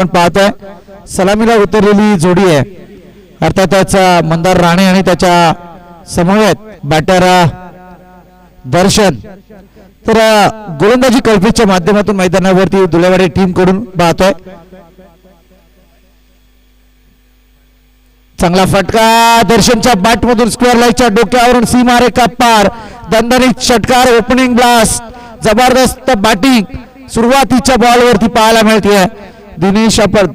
आपण पाहतोय सलामीला उतरलेली जोडी आहे, अर्थात त्याचा मंदार राणे आणि त्याच्या समवेत बॅटर दर्शन. तर गोलंदाजी कल्पेशच्या माध्यमातून मैदानावरती दुलेवाडी टीम कडून पाहतोय. चांगला फटका दर्शनच्या बॅट मधून स्क्वेअर लाईनच्या डोक्यावरून सीमारेखा पार. दणदणीत षटकार, ओपनिंग ब्लास्ट, जबरदस्त बॅटिंग सुरुवातीच्या बॉल वरती पाहायला मिळते. दिनेश आपण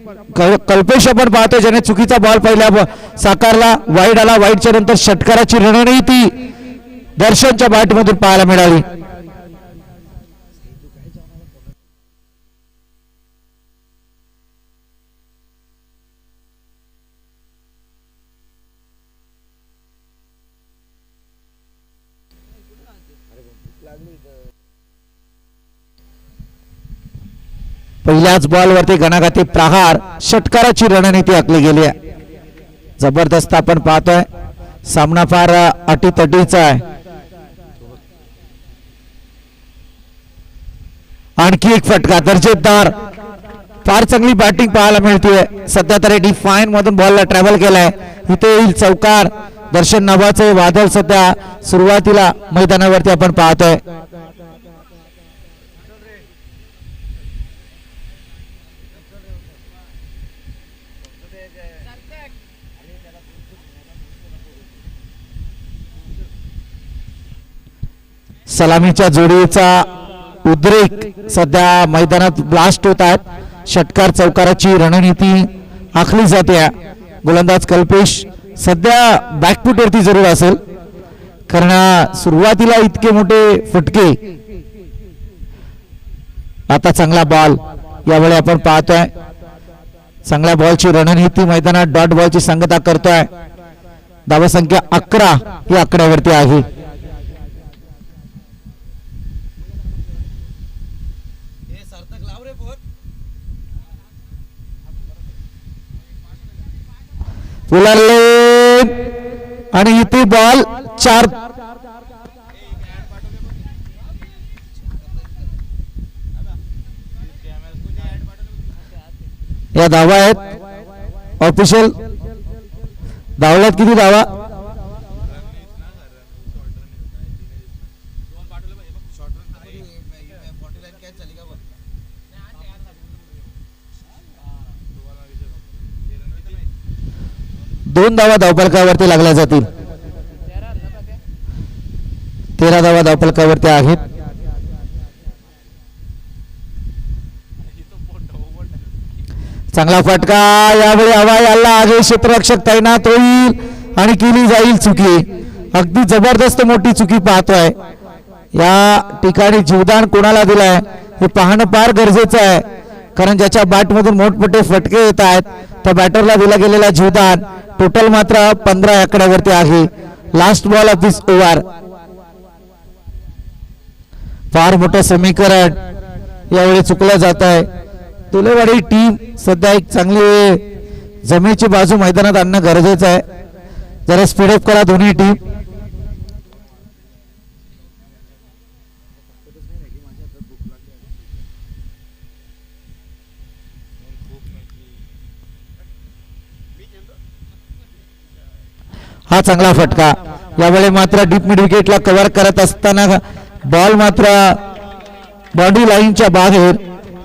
कल्पेश आपण पाहतोय ज्याने चुकीचा बॉल पहिल्या साकारला, वाईड आला, वाईडच्या नंतर षटकाराची रणनीती दर्शनच्या बॅट मधून पाहायला मिळाली. पहिल्याच बॉल वरती गणागती प्रहार, षटकाराची रणनीती आखली गेली आहे. जबरदस्त आपण पाहतोय सामना फार अटीतटीचा आहे. आणखी एक फटका दर्जेदार, फार चांगली बॅटिंग पाहायला मिळते. सध्या तरी डिफाईन मधून बॉलला ट्रॅव्हल केलाय. इथे येईल चौकार. दर्शन नावाचे वादळ सध्या सुरुवातीला मैदानावरती आपण पाहतोय. सलामीच्या जोडीचा उद्रेक सध्या मैदानात ब्लास्ट होत आहेत. षटकार चौकाराची रणनीती आखली जाते. गोलंदाज कल्पेश सध्या बॅकफूट वरती जरूर असेल, कारण सुरुवातीला इतके मोठे फटके. आता चांगला बॉल यावेळी आपण पाहतोय. चांगल्या बॉलची रणनीती मैदानात डॉट बॉलची सांगता करतोय. धावसंख्या 11 ही आकड्यावरती आहे. आणि इथे बॉल 4. या धावा आहेत ऑफिशियल. धावल्यात किती धावा? दोन धावा धावफलकावरती लागल्या जातील. 13 धावा धावफलकावरती आहेत. चांगला फटका यावेळी हवा याला आगे क्षेत्ररक्षक तैनात होईल आणि केली जाईल चुकी. अगदी जबरदस्त मोठी चुकी पाहतोय. या ठिकाणी जीवदान कोणाला दिलाय हे पाहणं फार गरजेचं आहे, कारण ज्याच्या बॅट मधून मोठमोठे फटके येत आहेत त्या बॅटरला दिला गेलेला जीवदान टोटल मात्र 15 आकड्यावरती आहे. Last ball of this over. फार मोठं समीकरण यावेळी चुकलं जात आहे. दुलेवाडी टीम सध्या एक चांगली जमेची बाजू मैदानात आणणं गरजेचं आहे. जरा स्पीडअप करा दोन्ही टीम. हा चांगला फटका. यावेळी मात्र डीप मिड विकेटला कव्हर करत असताना बॉल मात्र बॉडी लाईनच्या बाहेर.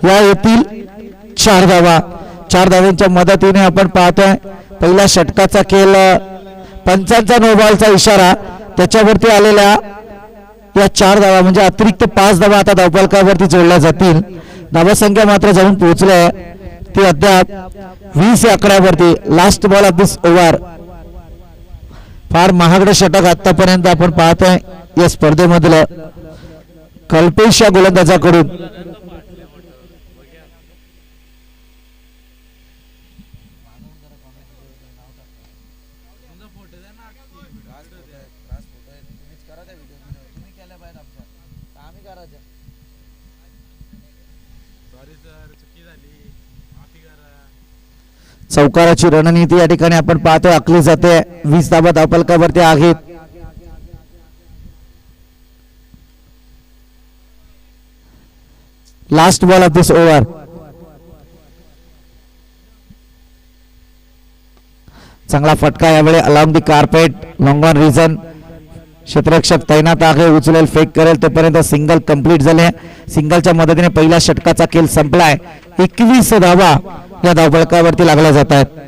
या येतील 4 धावा. 4 धावांच्या मदतीने आपण पाहतोय पहिल्या षटकाचा खेळ. पंचांचा नो बॉलचा इशारा, त्याच्यावरती आलेल्या या 4 धावा म्हणजे अतिरिक्त 5 धावा आता धावफलकावरती जोडल्या जातील. धावसंख्या मात्र जाऊन पोहोचल्या ती अद्याप 20 आकड्यावरती. Last ball of this over. फार महागडं षटक आतापर्यंत आपण पाहतोय या स्पर्धेमधलं कल्पेश या गोलंदाजाकडून. चौकाराची रणनीती या ठिकाणी आपण पाहतोय आखली जाते. 20 धावा धावफलकावरती आहेत. Last ball of this over. चांगला फटका यावेळी along the carpet long on region क्षेत्ररक्षक तैनात आहे उचलेल फेक करेल तोपर्यंत सिंगल कंप्लीट झाले सिंगलच्या मदतीने पहिल्या षटकाचा खेळ संपलाय 21 धावा या धावफलकावरती लागल्या जात आहेत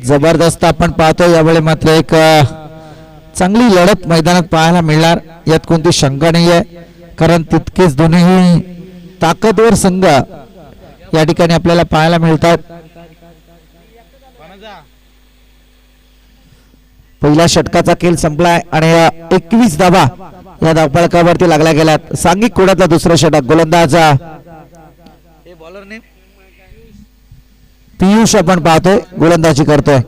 जबरदस्त आपण पाहतो यावेळी मात्र एक चांगली लढत मैदानात पाहायला मिळणार यात कोणती शंका नाही आहे कारण तितकेच दोन्ही ताकदवर संघ या ठिकाणी आपल्याला पाहायला मिळतात पहिल्या षटकाचा खेळ संपलाय आणि 21 धावा या धावफलकावरती लागल्या गेल्यात सांघिक कोड्यातला दुसरा षटक गोलंदाज पियुष आपण पाहतोय गोलंदाजी करतोय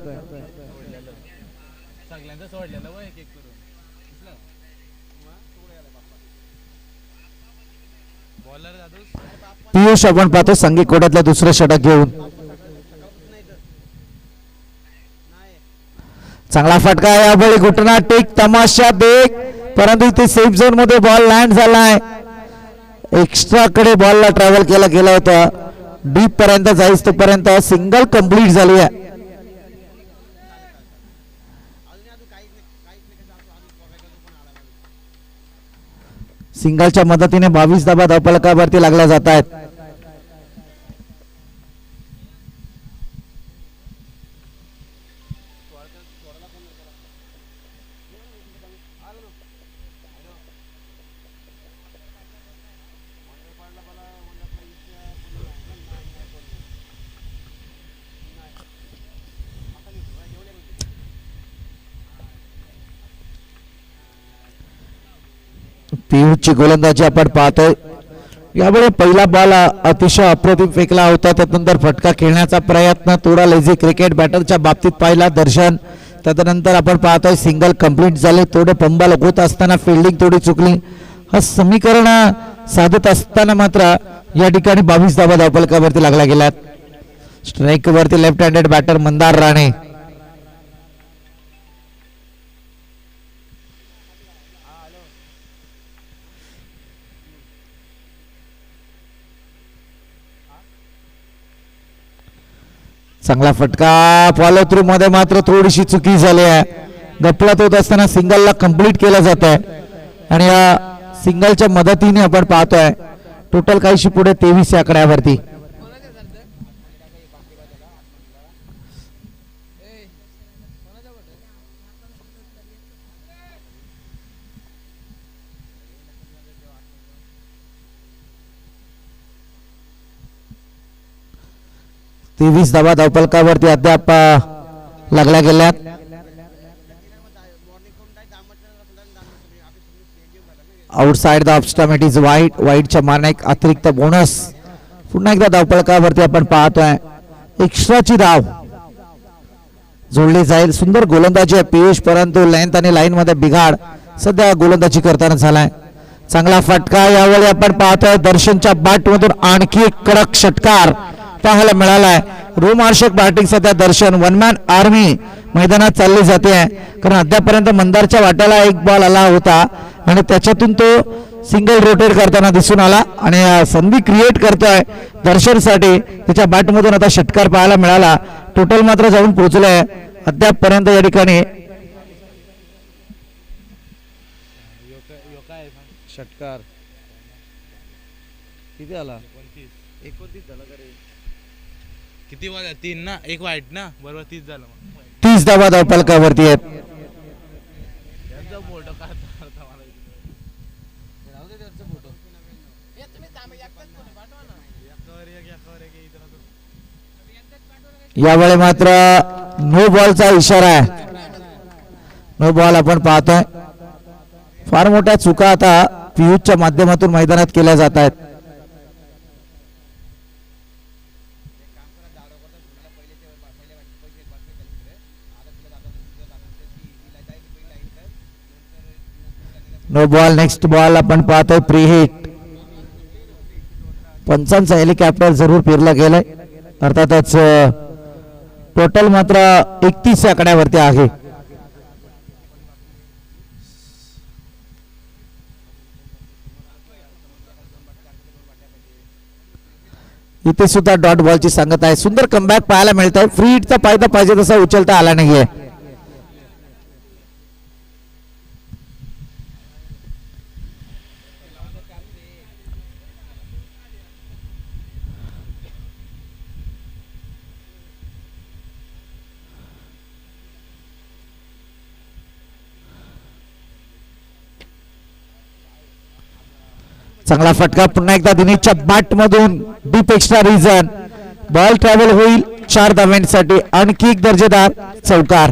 पियुष आपण पाहतो सांघिक कोड्यातलं दुसरं षटक घेऊन चांगला फटका यावेळी घुटना टेक तमाशा देख परंतु इथे सेफ झोन मध्ये बॉल लँड झालाय एक्स्ट्रा कडे बॉलला ट्रॅव्हल केला गेला होता डीप पर्यंत जाईस तोपर्यंत सिंगल कंप्लीट झाली आहे सिंगलच्या मदतीने 22 धावा धावफलकावरती लागल्या जात आहेत पियुषची गोलंदाजी आपण पाहतोय यावेळी पहिला बॉल अतिशय अप्रतिम फेकला होता त्यानंतर फटका खेळण्याचा प्रयत्न थोडा लेझी क्रिकेट बॅटरच्या बाबतीत पाहिला दर्शन त्यानंतर आपण पाहतोय सिंगल कंप्लीट झाले थोडे पंबा होत असताना फिल्डिंग थोडी चुकली हा समीकरण साधत असताना मात्र या ठिकाणी 22 धावा धावफलकावरती लागल्या गेल्यात स्ट्राईक वरती left handed batter Mandar Rane चांगला फटका फॉलो थ्रू मध्ये मात्र थोडीशी चुकी झाली आहे गपलत होत असताना सिंगलला कंप्लीट केलं जात आहे आणि या सिंगलच्या मदतीने आपण पाहतोय टोटल काहीशी पुढे 23 या आकड्यावरती तेवीस धावा धावफलकावरती अद्याप लागल्या गेल्यात outside the off stump it is wide वाईडच्या माने एक अतिरिक्त बोनस पुन्हा एकदा धावफलकावरती आपण पाहतोय एक्स्ट्राची धाव जोडली जाईल सुंदर गोलंदाजी आहे पियुष परंतु लेंथ आणि लाईन मध्ये बिघाड सध्या गोलंदाजी करताना झालाय चांगला फटका यावेळी आपण पाहतोय दर्शनच्या बॅट मधून आणखी एक कडक षटकार पाहायला मिळालाय रोमार्शक बॅटिंग सध्या दर्शन वन मॅन आर्मी मैदानात चालली जाते कारण अद्यापर्यंत मंदारच्या वाट्याला एक बॉल आला होता आणि त्याच्यातून तो सिंगल रोटेट करताना दिसून आला आणि संधी क्रिएट करतोय दर्शनसाठी त्याच्या बॅट मधून आता षटकार पाहायला मिळाला टोटल मात्र जाऊन पोहोचलाय अद्यापर्यंत या ठिकाणी षटकार किती आला 29 झाला का रे किती वाजता 3 ना एक वाईट ना बरोबर 30 झालं मग 30 धावा धावफलकावरती आहेत यांचा फोटो काढता मला राहू दे त्यांचा फोटो हे तुम्ही तांबे एकच फोटो पाठवा ना एकावर एक इथं यावेळी मात्र नो बॉलचा इशारा आहे नो बॉल आपण पाहतोय फार मोठ्या चुका आता पियुषच्या माध्यमातून मैदानात केल्या जात आहेत नो बॉल. नेक्स्ट बॉल आपण पाहतोय प्री हिट. पंचांचा हेलिकॉप्टर जरूर फिरला गेलाय. अर्थातच टोटल मात्र 31 या आकड्यावरती आहे. इथे सुद्धा डॉट बॉलची सांगत आहे. सुंदर कमबॅक पाहायला मिळत आहे. फ्री हिटचा फायदा पाहिजे तसा उचलता आला नाहीये. चांगला फटका पुन्हा एकदा दिनेशच्या बॅट मधून deep extra region. Ball travel होईल 4 धावांसाठी. आणखी एक दर्जेदार चौकार.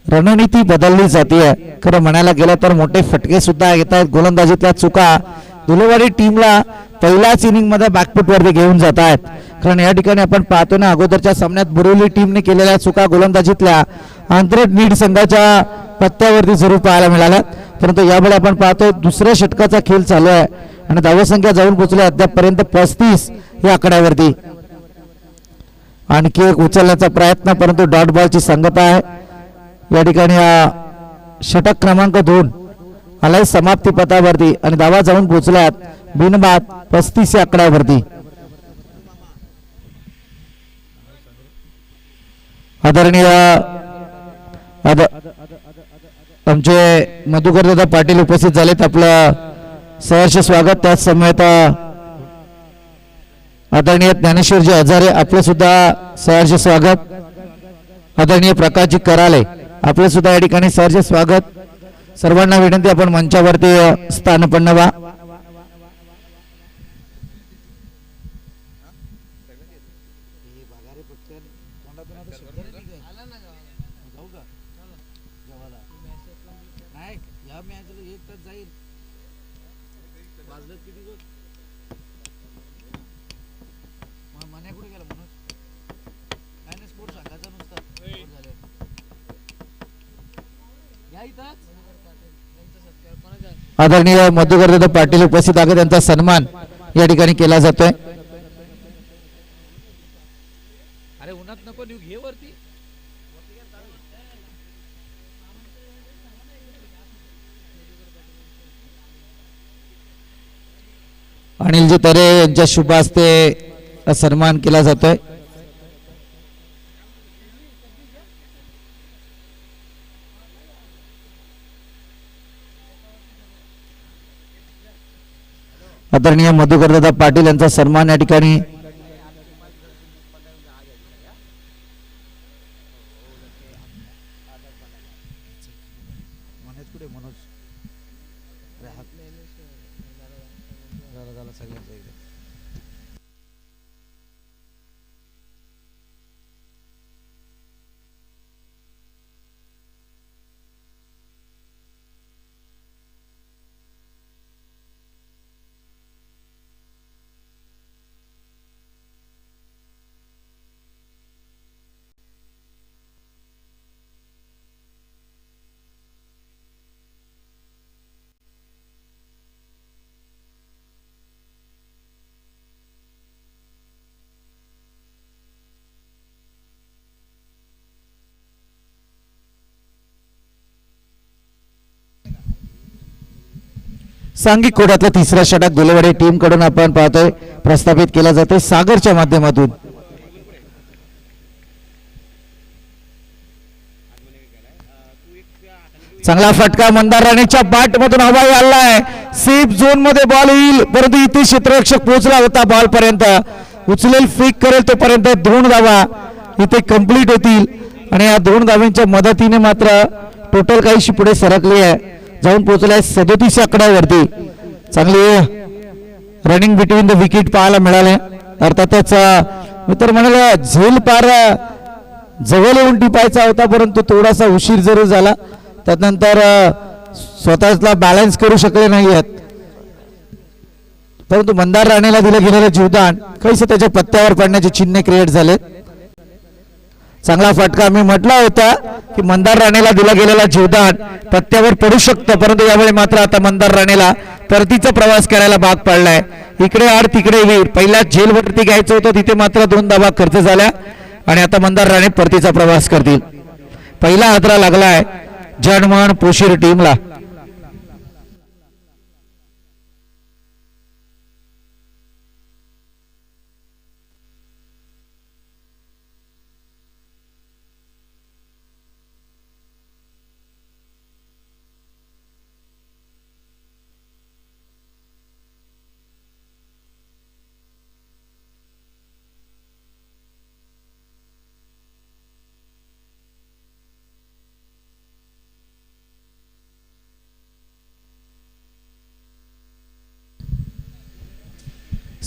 रणनीती बदलली जाते. खरं म्हणायला गेलं तर मोठे फटके सुद्धा येत आहेत. गोलंदाजीतल्या चुका धुलेवाडी टीमला पहिल्याच इनिंग मध्ये बॅकफुट वरती घेऊन जात आहेत. कारण या ठिकाणी आपण पाहतो ना, अगोदरच्या सामन्यात बोरिवली टीमने केलेल्या चुका गोलंदाजीतल्या आंतरिक नीड संघाच्या पत्त्यावरती जरूर पाहायला मिळाल्या. परंतु यावेळी आपण पाहतोय दुसऱ्या षटकाचा खेळ चालू आहे आणि धावसंख्या जाऊन पोहोचली अद्यापपर्यंत 35 या आकड्यावरती. आणखी एक उचलण्याचा प्रयत्न, परंतु डॉट बॉलची संगता आहे. या ठिकाणी षटक क्रमांक 2 आलाय समाप्ती पथावरती आणि धावा जाऊन पोहोचल्यात बिनबाद 35 या आकड्यावरती. आदरणीय आमचे मधुकर दादा पाटील उपस्थित झालेत. आपलं सहर्ष स्वागत. त्याच समेत आदरणीय ज्ञानेश्वरजी हजारे आपलं सुद्धा सहर्ष स्वागत. आदरणीय प्रकाशजी कराले आपलं सुद्धा या ठिकाणी सहर्ष स्वागत. सर्वांना विनंती आपण मंचावरती स्थानपन्न व्हा. आदरणीय मधुकर दादा पाटील उपस्थित आहे. त्यांचा सन्मान या ठिकाणी केला जातोय. अरे उन्हात नको नेऊ, घे वरती. अनिलजी तरे यांच्या शुभ हस्ते सन्मान केला जातोय. आदरणीय मधुकर दादा पाटील यांचा सन्मान या ठिकाणी सांघिक कोड्यातला तिसरा षटक धुलेवाडी टीम कडून आपण पाहतोय प्रस्थापित केला जातोय सागरच्या माध्यमातून. चांगला फटका मंदार राणेच्या बॅट मधून हवाई आलाय. सेफ झोन मध्ये बॉल येईल, परंतु इथे क्षेत्ररक्षक पोहोचला होता बॉल पर्यंत. उचलेल फेक करेल तोपर्यंत 2 धावा इथे कंप्लीट होतील आणि या 2 धावांच्या मदतीने मात्र टोटल काहीशी पुढे सरकली आहे. जाऊन पोहोचलाय 37 आकड्यावरती. चांगली रनिंग बिटवीन द विकेट पाहायला मिळाले. अर्थातच मित्र म्हणाला झेल पार जवळ येऊन टिपायचा होता, परंतु थोडासा उशीर जरूर झाला. त्यानंतर स्वतःला बॅलन्स करू शकले नाही आहेत. परंतु मंदार राणेला दिलं गेलेलं जीवदान काहीसं त्याच्या पत्त्यावर पडण्याचे चिन्ह क्रिएट झाले. चांगला फटका. मी म्हटला होता की मंदार राणेला दिला गेलेला जीवदान पत्त्यावर पडू शकतं, परंतु यावेळी मात्र आता मंदार राणेला परतीचा प्रवास करायला भाग पडलाय. इकडे आड तिकडे वीर. पहिल्या जेलवरती घ्यायचं होतं, तिथे मात्र 2 धावा खर्च झाल्या आणि आता मंदार राणे परतीचा प्रवास करतील. पहिला हादरा लागलाय जनमान पोशीर टीमला.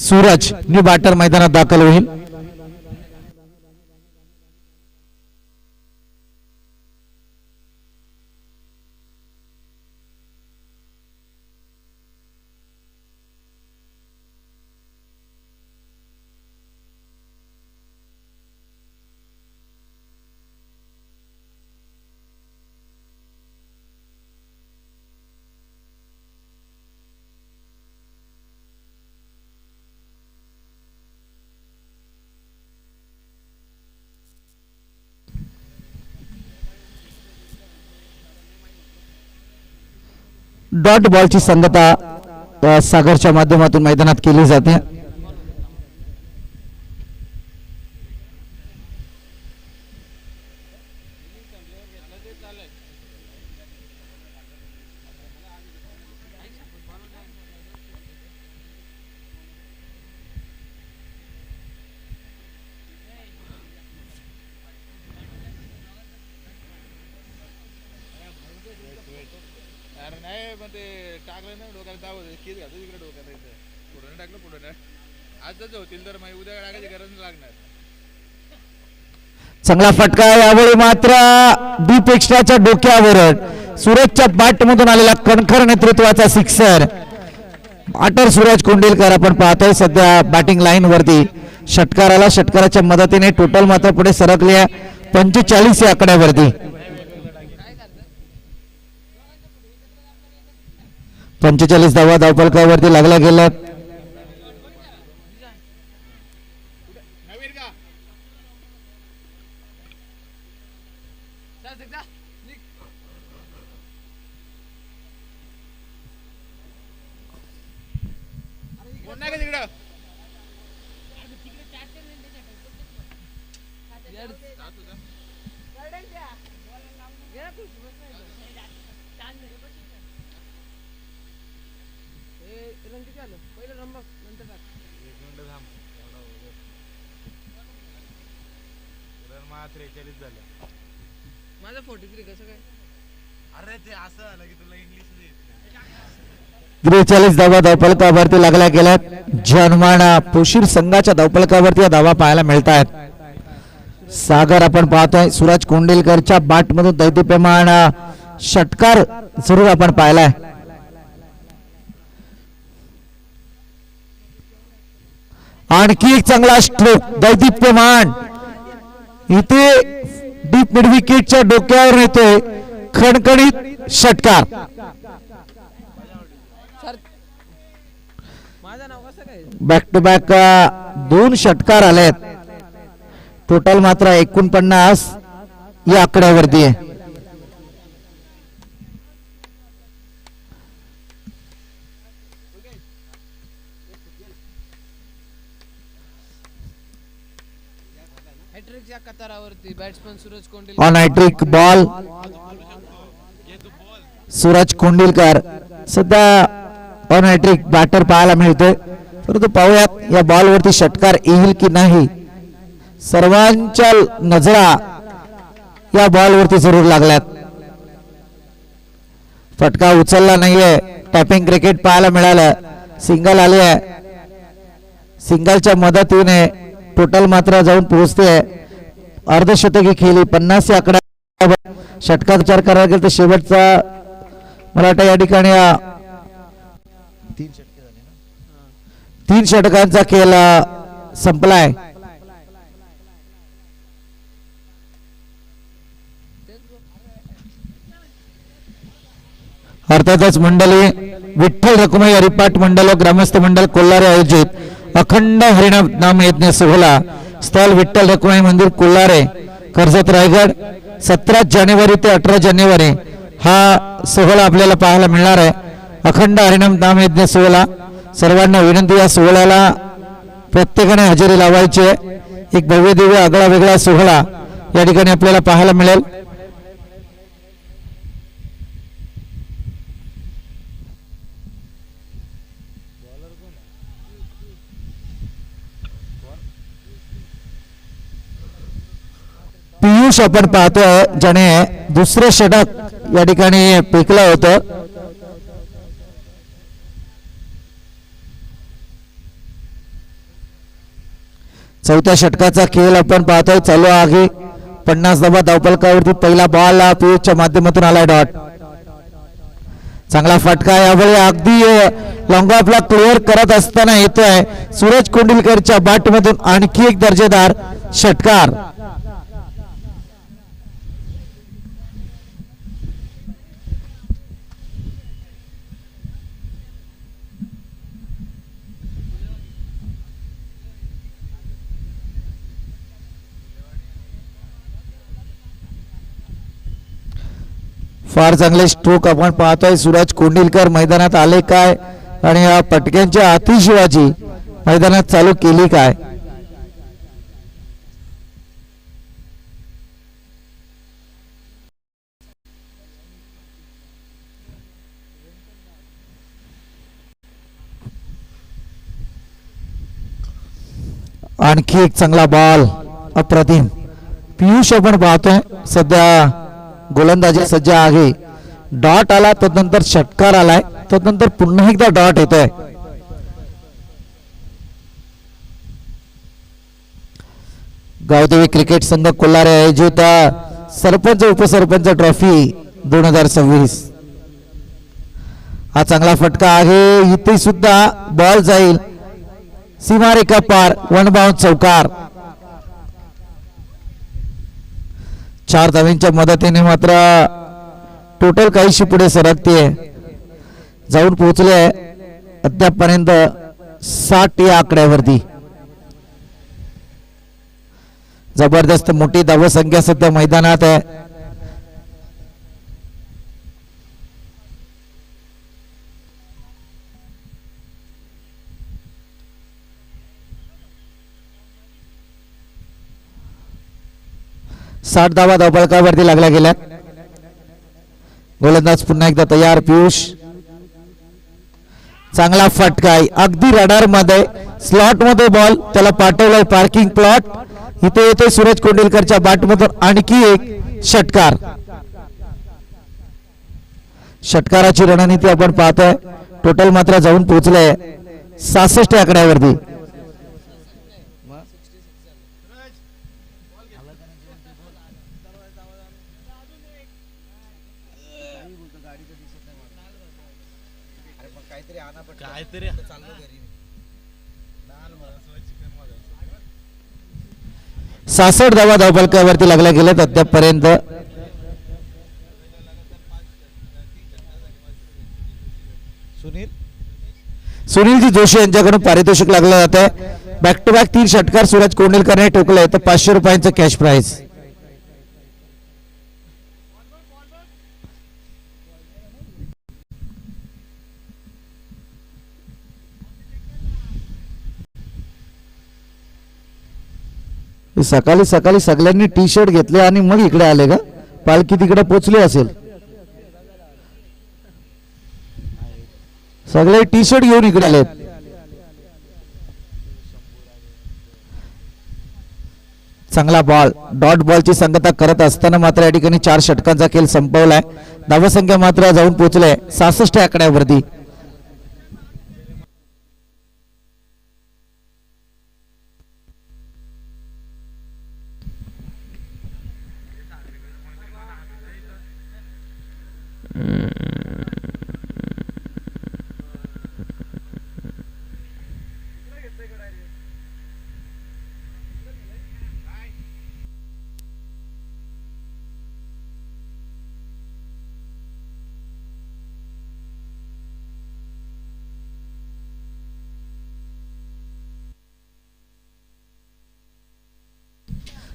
सूरज न्यू बॅटर मैदानात दाखल होईल. डॉट बॉलची संगता सागरच्या माध्यमातून मैदानात केली जाते. अरे नाही पण ते टाकलं ना डोक्याला दावत केस घालतो तिकडे डोक्याला पुढे टाकलं पुढे आजच होतील तर मग उद्या टाकायची गरज नाही लागणार. चांगला फटका. यावेळी मात्र डीप एक्स्ट्राच्या डोक्यावर सूरजच्या बॅट मधून आलेला कणखर नेतृत्वाचा सिक्सर. बॅटर सूरज कोंडिलकर आपण पाहतोय सध्या बॅटिंग लाईन वरती. षटकाराला षटकाराच्या मदतीने टोटल मात्र पुढे सरकले 45 या आकड्यावरती. 45 धावा धावफलकावरती लागला गेला. माझा 43 कसं काय? अरे ते असं आलं की तुला इंग्लिश 43 धावा धावफलकावरती लागल्या गेल्यात. जनमाना पोशीर संघाच्या धावफलकावरती या धावा पाहायला मिळत आहेत. सागर आपण पाहतोय सूरज कोंडिलकरच्या बॅट मधून दैदिप्यमान षटकार जरूर आपण पाहिलाय. आणखी एक चांगला स्ट्रोक दैदिप्यमान. इथे डीप मिड विकेटच्या डोक्यावर येतोय खणखणीत षटकार. बॅक टू बॅक 2 षटकार आलेत. टोटल मात्र 49 या आकड्यावरती आहे. हॅट्रिकच्या कतारावरती batsman Suraj Kondilkar on hattrick ball Suraj Kondilkar सध्या ऑन हॅट्रिक बॅटर पाहायला मिळतोय. परंतु पाहूयात या बॉलवरती षटकार येईल की नाही. सर्वांच्या नजरा या बॉलवरती जरूर लागल्यात. फटका उचलला नाहीये. टॅपिंग क्रिकेट पाहायला मिळालं. सिंगल आली आहे. सिंगलच्या मदतीने टोटल मात्र जाऊन पोहोचते अर्धशतकी खेळली 50 या आकडा. षटकार विचार करायला गेलं तर शेवटचा मला वाटतं या ठिकाणी 3 षटकांचा खेळ संपलाय. अर्थातच मंडळी विठ्ठल रखुमाई हरिपाठ मंडळ व ग्रामस्थ मंडळ कोल्हारे आयोजित अखंड हरिनाम नाम यज्ञ सोहळा स्थळ विठ्ठल रखुमाई मंदिर कोल्हारे कर्जत रायगड 17 जानेवारी ते 18 जानेवारी हा सोहळा आपल्याला पाहायला मिळणार आहे. अखंड हरिनाम नाम यज्ञ सोहळा. सर्वांना विनंती या सोहळ्याला प्रत्येकाने हजेरी लावायची आहे. एक भव्य दिव्य आगळा वेगळा सोहळा या ठिकाणी आपल्याला पाहायला मिळेल. पियुष आपण पाहतोय ज्याने दुसरे षटक या ठिकाणी फेकलं होतं. चौथ्या षटकाचा खेळ आपण पाहतोय चालू आहे. 50 धावा धावफलकावरती पहिला बॉल पियुषच्या माध्यमातून आलाय. डॉट चांगला फटका यावेळी अगदी लॉंग ऑफला क्लिअर करत असताना येतोय सूरज कोंडिलकरच्या बॅटमधून आणखी एक दर्जेदार षटकार. फार चांगले स्ट्रोक आपण पाहतोय. सूरज कोंडिलकर मैदानात आले काय आणि या पटक्यांच्या अतिशिवाजी मैदानात चालू केली काय. आणखी एक चांगला बॉल अप्रतिम. पियुष आपण पाहतोय सध्या गोलंदाजी सज्ज आहे. डॉट आला तदनंतर षटकार आलाय तदनंतर पुन्हा एकदा डॉट येतोय. गावदेवी क्रिकेट संघ कोल्हारे आयोजित सरपंच उपसरपंच ट्रॉफी 2026. हा चांगला फटका आहे. इथे सुद्धा बॉल जाईल सीमारेखा पार. वन बाउंड चौकार. 4 धावांच्या मदतीने मात्र टोटल काहीशी पुढे सरकते जाऊन पोहोचले अद्यापपर्यंत 60 या आकड्यावरती. जबरदस्त मोठी धावसंख्या सध्या मैदानात आहे. साठ धावा धावफलकावरती लागल्या गेल्या. गोलंदाज पुन्हा एकदा तयार. पियुष चांगला फटका अगदी रडार मध्ये स्लॉट मध्ये बॉल त्याला पाठवलाय पार्किंग प्लॉट. इथे येते सूरज कोंडिलकरच्या बॅटमधून आणखी एक षटकार. षटकाराची रणनीती आपण पाहतोय. टोटल मात्र जाऊन पोहोचले 66 आकड्यावरती. काहीतरी 66 धावा धावफलकावरती लागल्या गेल्यात अद्यापपर्यंत. सुनीलजी जोशी यांच्याकडून पारितोषिक लागलं जात आहे. बॅक टू बॅक 3 षटकार सूरज कोंडिलकरने ठोकले तर 500 रुपयांचं कॅश प्राइज. सकाळी सकाळी सगळ्यांनी टी शर्ट घेतले आणि मग इकडे आले का. पालखी तिकडे पोचली असेल. सगळे टी शर्ट घेऊन इकडे आले. चांगला बॉल. डॉट बॉलची संगता करत असताना मात्र या ठिकाणी 4 षटकांचा खेळ संपवलाय. धावसंख्या मात्र जाऊन पोहोचले 66 आकड्यावरती.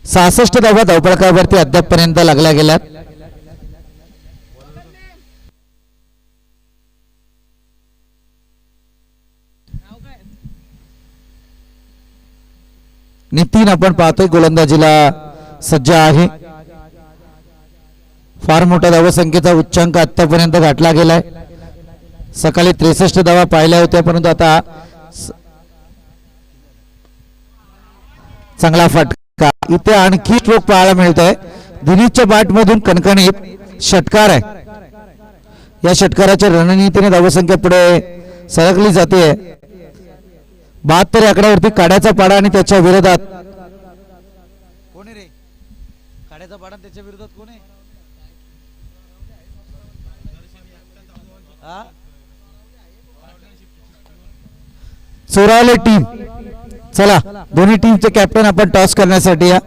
66 धावा धावपळकावरती अद्यापपर्यंत लागल्या गेल्यात. नितीन आपण पाहतोय गोलंदाजीला सज्ज आहे. फार मोठ्या धावसंख्येचा उच्चांक आतापर्यंत गाठला गेलाय. सकाळी 63 धावा पाहिल्या होत्या, परंतु आता चांगला फटका. इथे आणखी स्ट्रोक पाहायला मिळतोय. दिनेशच्या बॅट मधून कणकणीत षटकार आहे. या षटकाराच्या रणनीतीने धावसंख्या पुढे सरकली जाते. 72 आकड्यावरती काड्याचा पाडा आणि त्याच्या विरोधात कोण आहे रे? काड्याचा पाडा त्याच्या विरोधात कोण आहे? चोरावले टीम. चला दोन्ही टीमचे कॅप्टन आपण टॉस करण्यासाठी या.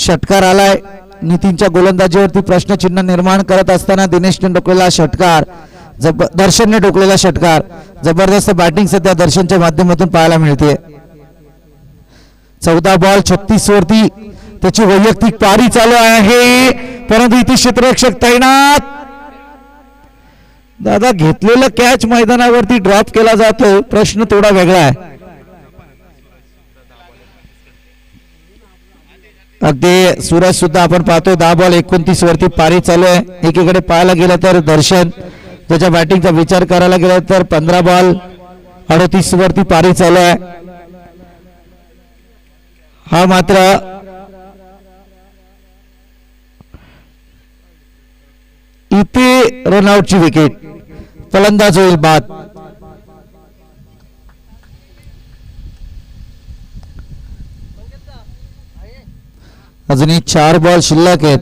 षटकार आलाय. नितीनच्या गोलंदाजीवरती प्रश्नचिन्ह निर्माण करत असताना दिनेशने टोकलेला षटकार, दर्शनने टोकलेला षटकार. जबरदस्त बॅटिंग सध्या दर्शनच्या माध्यमातून पाहायला मिळते. 14 बॉल 36 वरती त्याची वैयक्तिक पारी चालू आहे, परंतु इथे क्षेत्ररक्षक तैनात. दादा घेतलेला कॅच मैदानावरती ड्रॉप केला जातो. प्रश्न थोडा वेगळा आहे. अगदी सूरज सुद्धा आपण पाहतोय 10 बॉल 29 वरती पारी चालू आहे. एकीकडे पाहायला गेलं तर दर्शन त्याच्या बॅटिंगचा विचार करायला गेला तर 15 बॉल 38 वरती पारी चालू आहे. हा मात्र इथे रनआउटची विकेट. फलंदाज होईल बाद. अजूनही 4 बॉल शिल्लक आहेत.